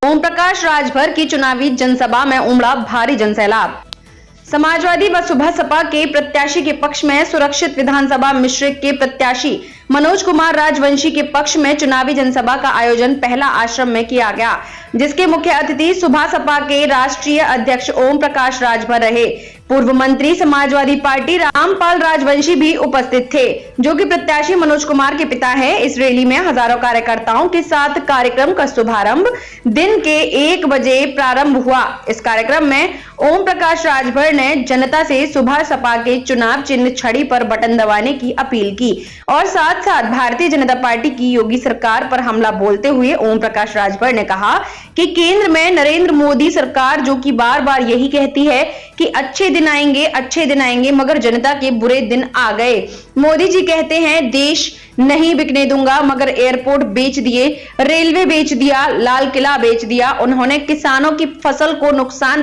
ओम प्रकाश राजभर की चुनावी जनसभा में उमड़ा भारी जनसैलाब। समाजवादी व सुबह सपा के प्रत्याशी के पक्ष में सुरक्षित विधानसभा मिश्रिक के प्रत्याशी मनोज कुमार राजवंशी के पक्ष में चुनावी जनसभा का आयोजन पहला आश्रम में किया गया, जिसके मुख्य अतिथि सुबह सपा के राष्ट्रीय अध्यक्ष ओम प्रकाश राजभर रहे। पूर्व मंत्री समाजवादी पार्टी रामपाल राजवंशी भी उपस्थित थे, जो कि प्रत्याशी मनोज कुमार के पिता हैं। इस रैली में हजारों कार्यकर्ताओं के साथ कार्यक्रम का शुभारंभ दिन के 1 बजे प्रारंभ हुआ। इस कार्यक्रम में ओम प्रकाश राजभर ने जनता से सुबह सपा के चुनाव चिन्ह छड़ी पर बटन दबाने की अपील की और साथ साथ भारतीय जनता पार्टी की योगी सरकार पर हमला बोलते हुए ओम प्रकाश राजभर ने कहा कि केंद्र में नरेंद्र मोदी सरकार, जो कि बार बार यही कहती है कि अच्छे दिन आएंगे, मगर जनता के बुरे दिन आ गए। मोदी जी कहते हैं देश नहीं बिकने दूंगा, मगर एयरपोर्ट बेच दिए, रेलवे बेच दिया, लाल किला बेच दिया। उन्होंने किसानों की फसल को नुकसान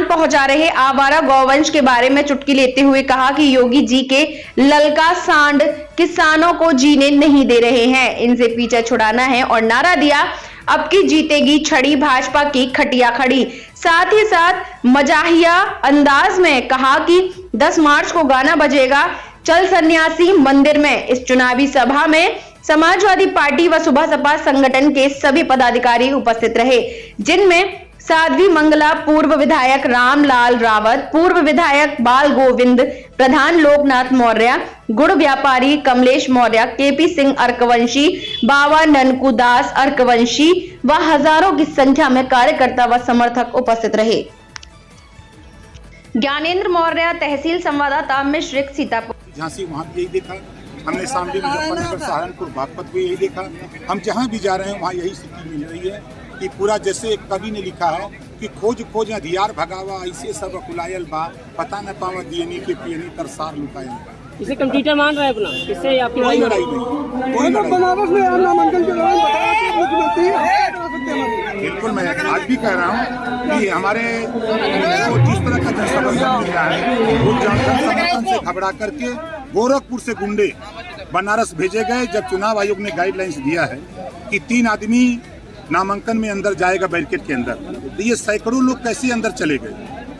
पहुंचा रहे आवारा गौवंश के बारे में चुटकी लेते हुए कहा कि योगी जी के ललका सांड किसानों को जीने नहीं दे रहे हैं, इनसे पीछा छुड़ाना है और नारा दिया अब की जीतेगी छड़ी, भाजपा की खटिया खड़ी। साथ ही साथ मजाहिया अंदाज में कहा कि 10 मार्च को गाना बजेगा चल सन्यासी मंदिर में। इस चुनावी सभा में समाजवादी पार्टी व सुबह सपा संगठन के सभी पदाधिकारी उपस्थित रहे, जिनमें साध्वी मंगला, पूर्व विधायक रामलाल रावत, पूर्व विधायक बाल गोविंद, प्रधान लोकनाथ मौर्य, गुड़ व्यापारी कमलेश मौर्य, केपी सिंह अर्कवंशी, बाबा ननकुदास अर्कवंशी व हजारों की संख्या में कार्यकर्ता व समर्थक उपस्थित रहे। ज्ञानेंद्र मौर्य, तहसील संवाददाता मिश्रिक, सीतापुर। झांसी वहाँ भी यही देखा हमने, शामली मुजफ्फरनगर, सहारनपुर, बागपत भी यही देखा। हम जहाँ भी जा रहे हैं वहाँ यही स्थिति मिल रही है कि पूरा जैसे एक कवि ने लिखा है कि खोज खोज हथियार भगावा ऐसे सब कुलायल बा, पता न पावा दियनी के पियनी तरसार लुकायल बा। इसे कंप्यूटर मान रहा है अपना, इससे आपकी कोई लड़ाई नहीं, कोई बिल्कुल। मैं आज भी कह रहा हूँ कि हमारे जिस तरह का जनसमर्थन मिल रहा है, वो जनसमर्थन से घबरा करके गोरखपुर से गुंडे बनारस भेजे गए। जब चुनाव आयोग ने गाइडलाइंस दिया है कि 3 आदमी नामांकन में अंदर जाएगा बैरिकेड के अंदर, तो ये सैकड़ों लोग कैसे अंदर चले गए?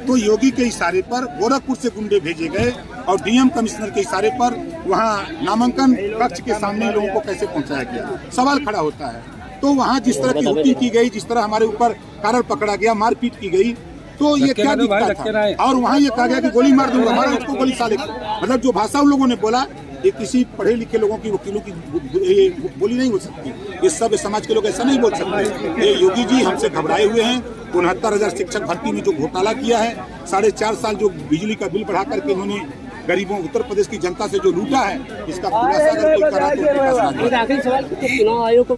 तो योगी के इशारे पर गोरखपुर से गुंडे भेजे गए और डीएम कमिश्नर के इशारे पर वहां नामांकन कक्ष के सामने लोगों को कैसे पहुंचाया गया? सवाल खड़ा होता है। तो वहां जिस तरह की हुक्की की गई, जिस तरह हमारे ऊपर कारण पकड़ा गया, मारपीट की गई, तो ये क्या दिखता था? और वहाँ ये कहा गया कि गोली मार दूंगा, मारा उसको गोली साले। मतलब जो भाषा उन लोगों ने बोला, ये किसी पढ़े लिखे लोगों की, वकीलों की बोली नहीं हो सकती। ये सब समाज के लोग ऐसा नहीं बोल सकते। ये योगी जी हमसे घबराए हुए हैं। 69,000 शिक्षक भर्ती में जो घोटाला किया है, 4.5 साल जो बिजली का बिल बढ़ा करके इन्होंने गरीबों उत्तर प्रदेश की जनता से जो लूटा है, इसका खुलासा अगर कोई करा तो आखिरी सवाल, चुनाव आयोग को